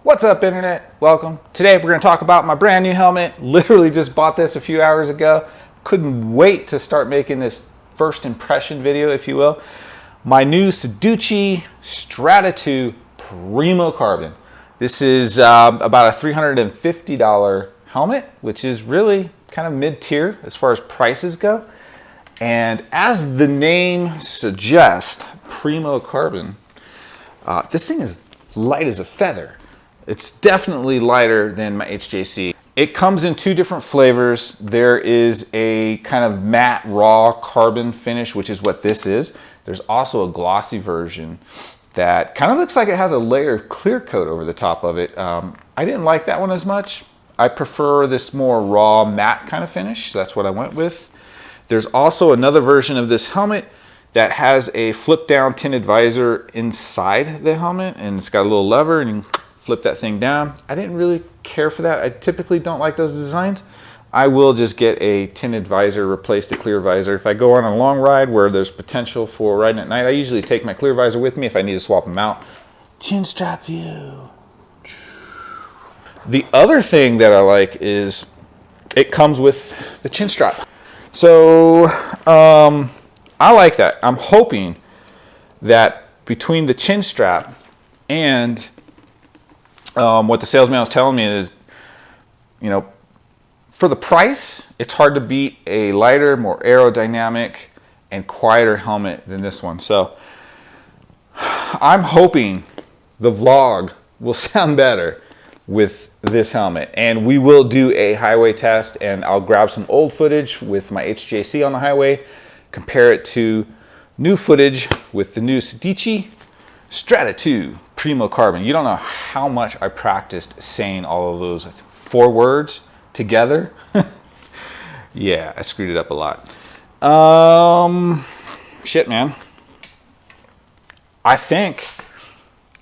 What's up, internet? Welcome. Today we're going to talk about my brand new helmet. Literally just bought this a few hours ago. Couldn't wait to start making this first impression video, if you will. My new Sedici Strada II PRIMO carbon. This is about a $350 helmet, which is really kind of mid-tier as far as prices go. And as the name suggests, PRIMO carbon, this thing is light as a feather. It's definitely lighter than my HJC. It comes in two different flavors. There is a kind of matte raw carbon finish, which is what this is. There's also a glossy version that kind of looks like it has a layer of clear coat over the top of it. I didn't like that one as much. I prefer this more raw matte kind of finish. So that's what I went with. There's also another version of this helmet that has a flip down tinted visor inside the helmet, and it's got a little lever and you can flip that thing down. I didn't really care for that. I typically don't like those designs. I will just get a tinted visor, replace the clear visor. If I go on a long ride where there's potential for riding at night, I usually take my clear visor with me if I need to swap them out. Chin strap view. The other thing that I like is it comes with the chin strap. So I like that. I'm hoping that between the chin strap and what the salesman was telling me is, you know, for the price, it's hard to beat a lighter, more aerodynamic, and quieter helmet than this one. So I'm hoping the vlog will sound better with this helmet, and we will do a highway test, and I'll grab some old footage with my HJC on the highway, compare it to new footage with the new Sedici Strada II PRIMO carbon. You don't know how much I practiced saying all of those 4 words together. Yeah, I screwed it up a lot. Shit, man. I think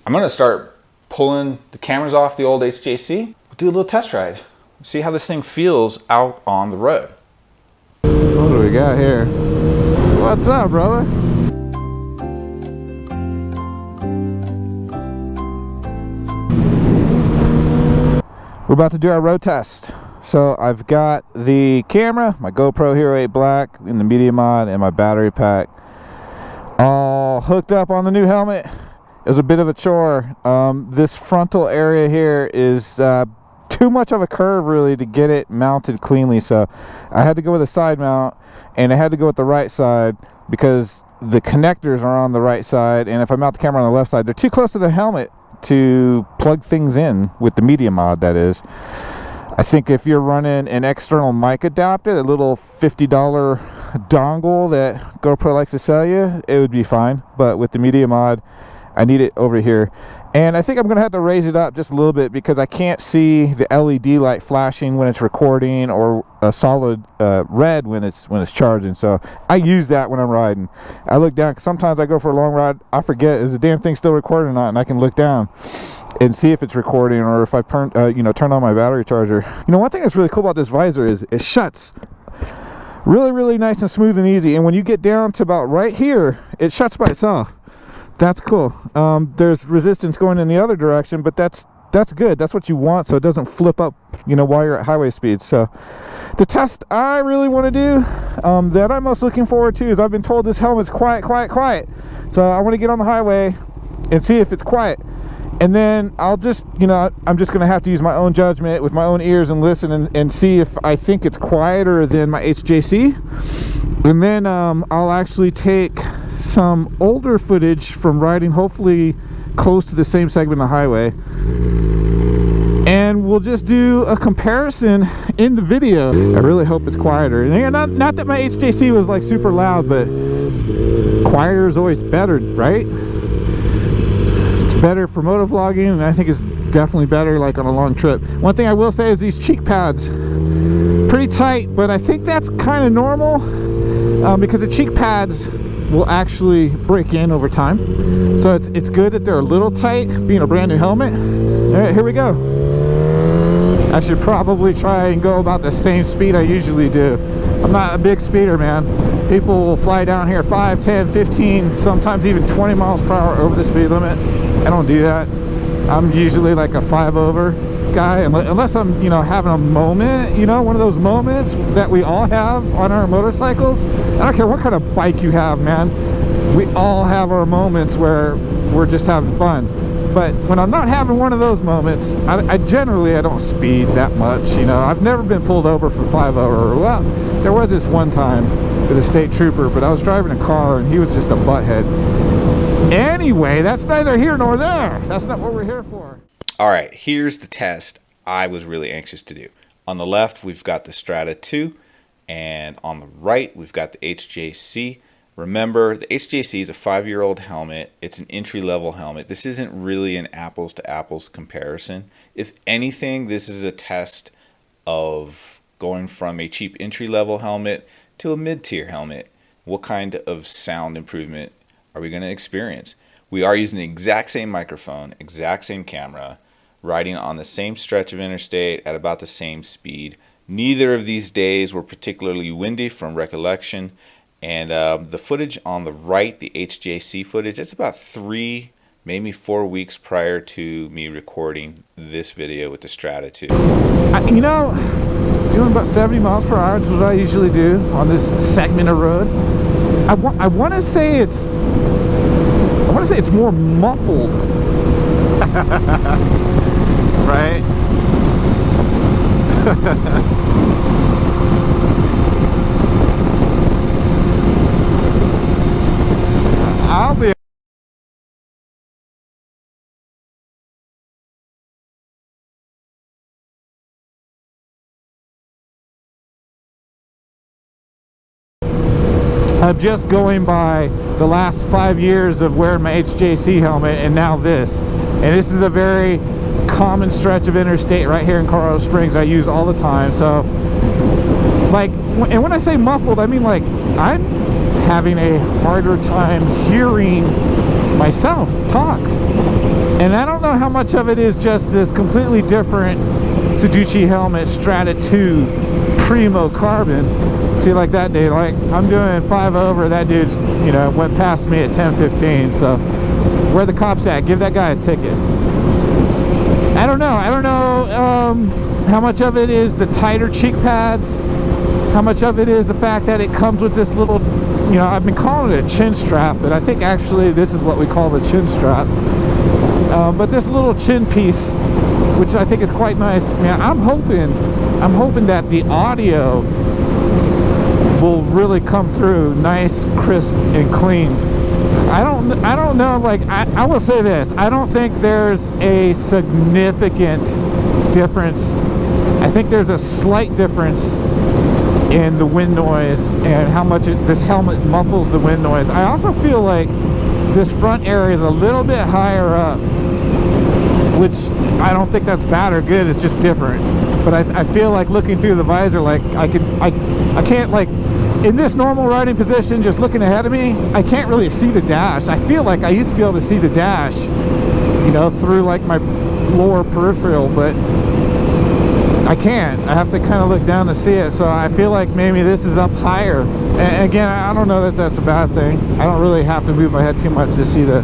I'm gonna start pulling the cameras off the old HJC. Do a little test ride. See how this thing feels out on the road. What do we got here? What's up, brother? We're about to do our road test. So I've got the camera, my GoPro Hero 8 Black in the media mod, and my battery pack all hooked up on the new helmet. It was a bit of a chore. This frontal area here is too much of a curve really to get it mounted cleanly, so I had to go with a side mount, and I had to go with the right side because the connectors are on the right side, and if I mount the camera on the left side, they're too close to the helmet to plug things in with the media mod, that is. I think if you're running an external mic adapter, a little $50 dongle that GoPro likes to sell you, it would be fine, but with the media mod I need it over here. And I think I'm gonna have to raise it up just a little bit because I can't see the LED light flashing when it's recording, or a solid red when it's charging. So I use that when I'm riding. I look down, 'cause sometimes I go for a long ride, I forget, is the damn thing still recording or not, and I can look down and see if it's recording, or if I turn on my battery charger. You know, one thing that's really cool about this visor is it shuts really nice and smooth and easy, and when you get down to about right here, it shuts by itself. That's cool. There's resistance going in the other direction, but that's good. That's what you want, so it doesn't flip up, you know, while you're at highway speed. So the test I really want to do, that I'm most looking forward to, is I've been told this helmet's quiet. So I want to get on the highway and see if it's quiet. And then I'll just, you know, I'm just going to have to use my own judgment with my own ears and listen and see if I think it's quieter than my HJC. And then I'll actually take some older footage from riding hopefully close to the same segment of the highway, and we'll just do a comparison in the video. I really hope it's quieter. And not that my HJC was like super loud, but quieter is always better, right? It's better for motovlogging, and I think it's definitely better like on a long trip. One thing I will say is these cheek pads, pretty tight, but I think that's kind of normal because the cheek pads will actually break in over time, so it's good that they're a little tight, being a brand new helmet. All right, here we go. I should probably try and go about the same speed I usually do. I'm not a big speeder, man. People will fly down here 5, 10, 15, sometimes even 20 miles per hour over the speed limit. I don't do that. I'm usually like a 5 over guy, unless I'm, you know, having a moment, you know, one of those moments that we all have on our motorcycles. I don't care what kind of bike you have, man. We all have our moments where we're just having fun. But when I'm not having one of those moments, I generally don't speed that much, you know. I've never been pulled over for 5 over. Well, there was this one time with a state trooper, but I was driving a car and he was just a butthead. Anyway, that's neither here nor there. That's not what we're here for. All right, here's the test I was really anxious to do. On the left, we've got the Strada II, and on the right, we've got the HJC. Remember, the HJC is a 5-year-old helmet. It's an entry-level helmet. This isn't really an apples-to-apples comparison. If anything, this is a test of going from a cheap entry-level helmet to a mid-tier helmet. What kind of sound improvement are we going to experience? We are using the exact same microphone, exact same camera, riding on the same stretch of interstate at about the same speed. Neither of these days were particularly windy from recollection. And the footage on the right, the HJC footage, it's about 3, maybe 4 weeks prior to me recording this video with the Strada II. You know, doing about 70 miles per hour is what I usually do on this segment of road. I want to say it's more muffled. Right? I'll be I'm just going by the last 5 years of wearing my HJC helmet and now this. And this is a very common stretch of interstate right here in Colorado Springs I use all the time. So, like, and when I say muffled, I mean like I'm having a harder time hearing myself talk. And I don't know how much of it is just this completely different Sedici helmet Strada II PRIMO carbon. See, like that dude, like I'm doing 5 over, that dude's, you know, went past me at 10:15. So where the cops at? Give that guy a ticket. I don't know how much of it is the tighter cheek pads, how much of it is the fact that it comes with this little, you know, I've been calling it a chin strap, but I think actually this is what we call the chin strap. But this little chin piece, which I think is quite nice. Man, I'm hoping that the audio will really come through nice, crisp, and clean. I don't know, like, I will say this, I don't think there's a significant difference. I think there's a slight difference in the wind noise and how much this helmet muffles the wind noise. I also feel like this front area is a little bit higher up, which I don't think that's bad or good, it's just different. But I feel like looking through the visor, like I can't, like, in this normal riding position, just looking ahead of me, I can't really see the dash. I feel like I used to be able to see the dash, you know, through like my lower peripheral, but I can't. I have to kind of look down to see it. So I feel like maybe this is up higher. And again, I don't know that that's a bad thing. I don't really have to move my head too much to see the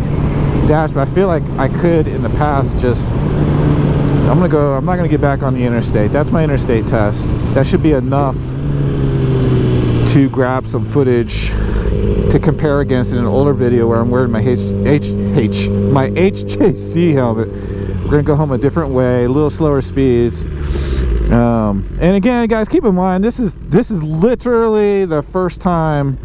dash, but I feel like I could in the past just, I'm not gonna get back on the interstate. That's my interstate test. That should be enough to grab some footage to compare against in an older video where I'm wearing my HJC helmet. We're gonna go home a different way, a little slower speeds. And again, guys, keep in mind this is literally the first time.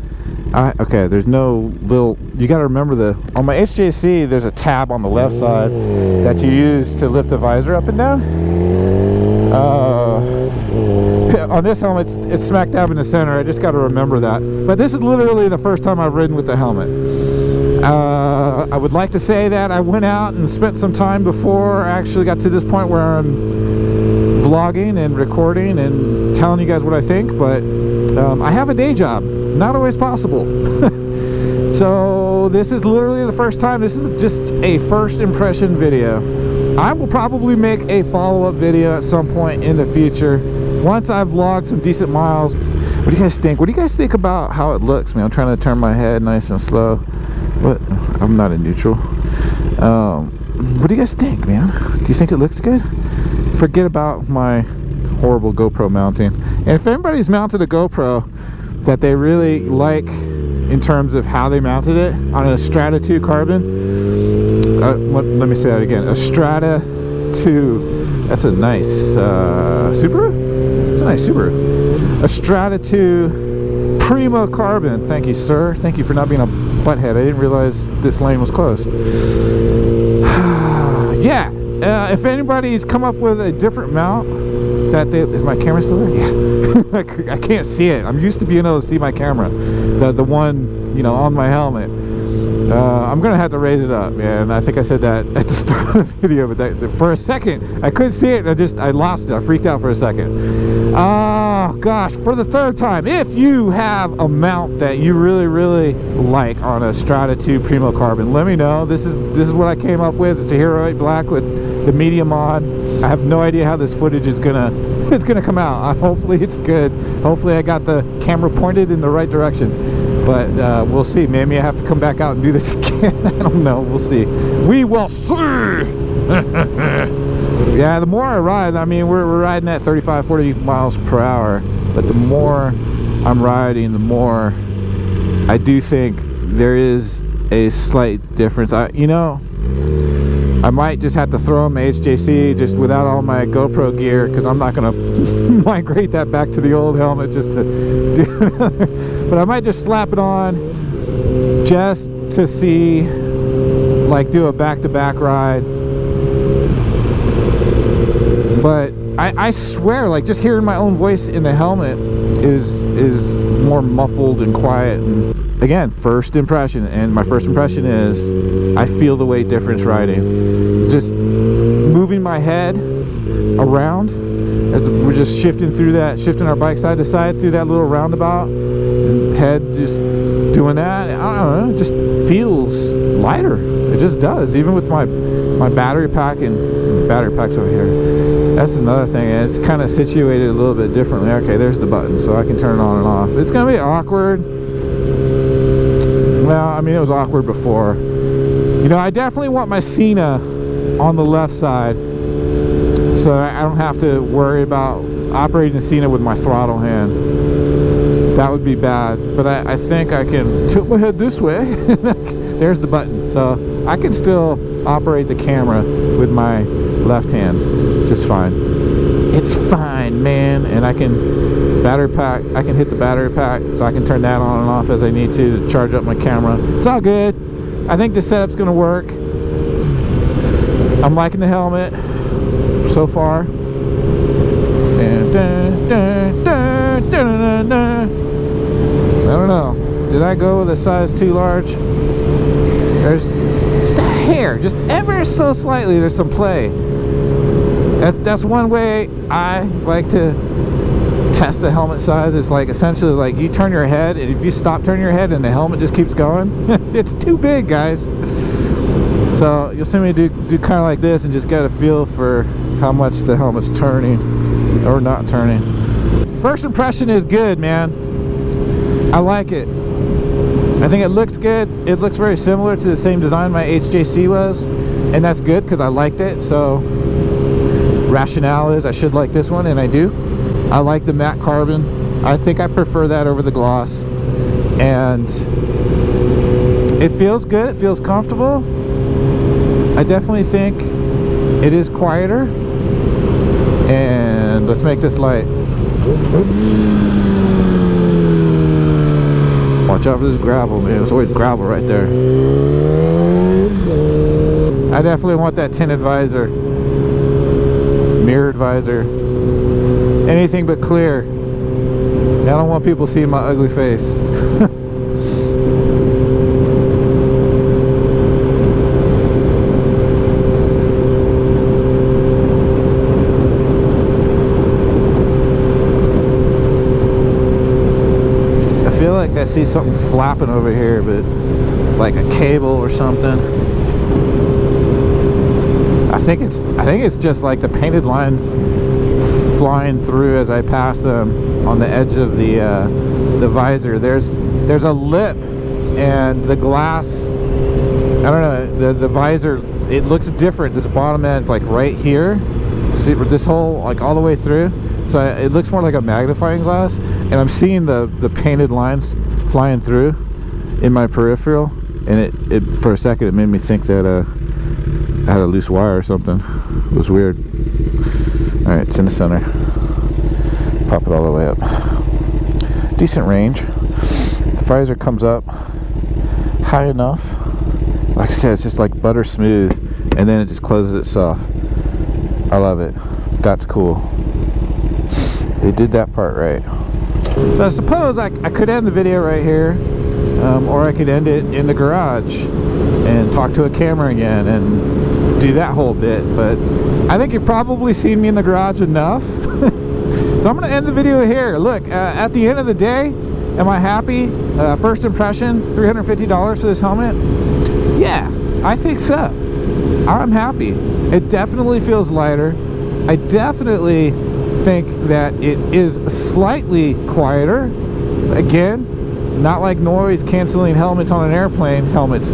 Okay, there's no little. You got to remember on my HJC, there's a tab on the left side that you use to lift the visor up and down. On this helmet, it's smack dab in the center. I just got to remember that. But this is literally the first time I've ridden with the helmet. I would like to say that I went out and spent some time before I actually got to this point where I'm vlogging and recording and telling you guys what I think, but I have a day job. Not always possible. So this is literally the first time. This is just a first impression video. I will probably make a follow-up video at some point in the future once I've logged some decent miles. What do you guys think? What do you guys think about how it looks, man? I'm trying to turn my head nice and slow, but I'm not in neutral. what do you guys think, man? Do you think it looks good? Forget about my horrible GoPro mounting. And if anybody's mounted a GoPro that they really like in terms of how they mounted it on a Strada 2 carbon, let me say that again. A Strada 2. That's a nice Subaru? It's a nice Subaru. A Strada 2 PRIMO carbon. Thank you, sir. Thank you for not being a butthead. I didn't realize this lane was closed. Yeah. If anybody's come up with a different mount that is my camera still there? Yeah. I can't see it. I'm used to being able to see my camera. The one, you know, on my helmet. I'm gonna have to raise it up, man. I think I said that at the start of the video, but for a second I couldn't see it. I lost it. I freaked out for a second. Oh gosh, for the third time, if you have a mount that you really like on a Strada 2 PRIMO carbon, let me know. This is what I came up with. It's a Hero 8 Black with the media mod. I have no idea how this footage is gonna come out. Hopefully it's good. Hopefully I got the camera pointed in the right direction. But we'll see. Maybe I have to come back out and do this again. I don't know. We'll see. We will see. Yeah, the more I ride, I mean, we're riding at 35, 40 miles per hour. But the more I'm riding, the more I do think there is a slight difference. You know, I might just have to throw my HJC just without all my GoPro gear, because I'm not going to migrate that back to the old helmet just to do another. But I might just slap it on just to see, like, do a back-to-back ride. But I swear, like, just hearing my own voice in the helmet is more muffled and quiet. And again, first impression, and my first impression is I feel the weight difference riding. Just moving my head around as we're just shifting our bike side to side through that little roundabout, and head just doing that. I don't know, it just feels lighter. It just does. Even with my battery pack, and battery pack's over here. That's another thing. It's kind of situated a little bit differently. Okay, there's the button, so I can turn it on and off. It's gonna be awkward. Well, I mean, it was awkward before. You know, I definitely want my Cena on the left side, so I don't have to worry about operating the Cena with my throttle hand. That would be bad. But I think I can tilt my head this way. There's the button. So I can still operate the camera with my left hand just fine. It's fine, man. And I can battery pack. I can hit the battery pack, so I can turn that on and off as I need to charge up my camera. It's all good. I think the setup's gonna work. I'm liking the helmet so far. And I don't know. Did I go with a size too large? There's just a hair, just ever so slightly. There's some play. That's one way I like to test the helmet size. It's like essentially like you turn your head, and if you stop turning your head and the helmet just keeps going, it's too big, guys. So you'll see me do kind of like this and just get a feel for how much the helmet's turning or not turning. First impression is good, man. I like it. I think it looks good. It looks very similar to the same design my HJC was, and that's good because I liked it. So rationale is I should like this one, and I do. I like the matte carbon. I think I prefer that over the gloss, and it feels good. It feels comfortable. I definitely think it is quieter. And let's make this light. Watch out for this gravel, man. There's always gravel right there. I definitely want that tinted visor, mirrored visor, anything but clear. I don't want people seeing my ugly face. I see something flapping over here, but like a cable or something. I think it's just like the painted lines flying through as I pass them on the edge of the visor. There's a lip, and the glass, I don't know, the visor it looks different. This bottom edge, like right here, see this whole, like all the way through. So it looks more like a magnifying glass, and I'm seeing the painted lines flying through in my peripheral, and it for a second it made me think that I had a loose wire or something. It was weird. All right, it's in the center. Pop it all the way up. Decent range. The visor comes up high enough. Like I said, it's just like butter smooth, and then it just closes itself. I love it. That's cool. They did that part right. So I suppose I could end the video right here, or I could end it in the garage and talk to a camera again and do that whole bit, but I think you've probably seen me in the garage enough. So I'm going to end the video here. Look, at the end of the day, am I happy? First impression, $350 for this helmet? Yeah, I think so. I'm happy. It definitely feels lighter. I definitely think that it is slightly quieter. Again, not like noise canceling helmets on an airplane. Helmets,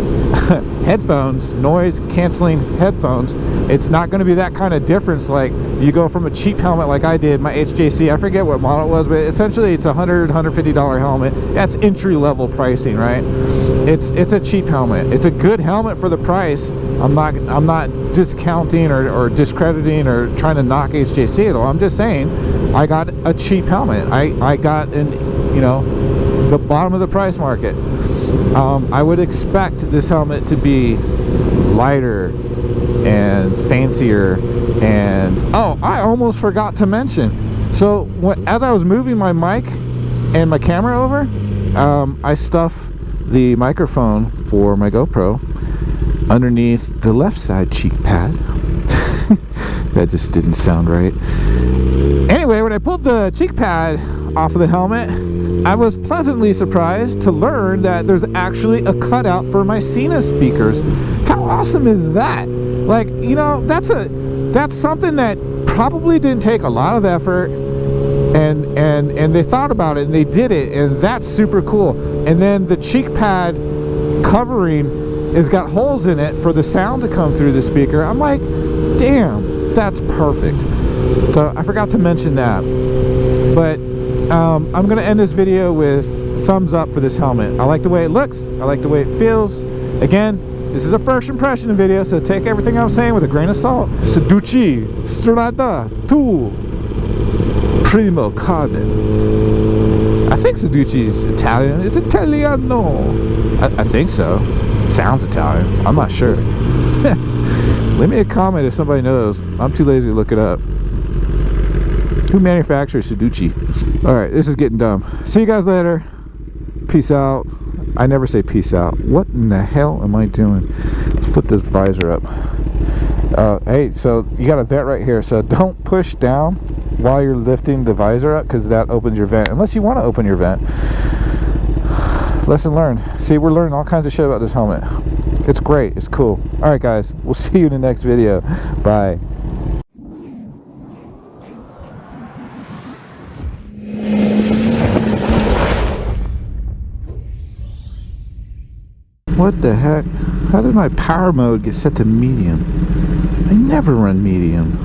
headphones, noise canceling headphones. It's not going to be that kind of difference. Like you go from a cheap helmet like I did, my HJC, I forget what model it was, but essentially it's a $150 helmet. That's entry level pricing, right? It's a cheap helmet. It's a good helmet for the price. I'm not discounting or discrediting or trying to knock HJC at all. I'm just saying I got a cheap helmet. I got an, you know, the bottom of the price market. I would expect this helmet to be lighter and fancier. And oh, I almost forgot to mention, so as I was moving my mic and my camera over, I stuffed the microphone for my GoPro underneath the left side cheek pad. That just didn't sound right. Anyway, when I pulled the cheek pad off of the helmet, I was pleasantly surprised to learn that there's actually a cutout for my Cena speakers. How awesome is that? Like, you know, that's something that probably didn't take a lot of effort, and they thought about it and they did it, and that's super cool. And then the cheek pad covering has got holes in it for the sound to come through the speaker. I'm like, damn, that's perfect. So I forgot to mention that. But I'm gonna end this video with thumbs up for this helmet. I like the way it looks. I like the way it feels. Again, this is a first impression video, so take everything I'm saying with a grain of salt. Sedici Strada II PRIMO carbon. I think Sedici's Italian. It's Italiano. I think so. Sounds Italian. I'm not sure. Leave me a comment if somebody knows. I'm too lazy to look it up. Who manufactures Sedici? Alright, this is getting dumb. See you guys later. Peace out. I never say peace out. What in the hell am I doing? Let's flip this visor up. Hey, so you got a vent right here, so don't push down while you're lifting the visor up, because that opens your vent, unless you want to open your vent. Lesson learned. See, we're learning all kinds of shit about this helmet. It's great. It's cool. Alright guys, we'll see you in the next video. Bye. What the heck? How did my power mode get set to medium? I never run medium.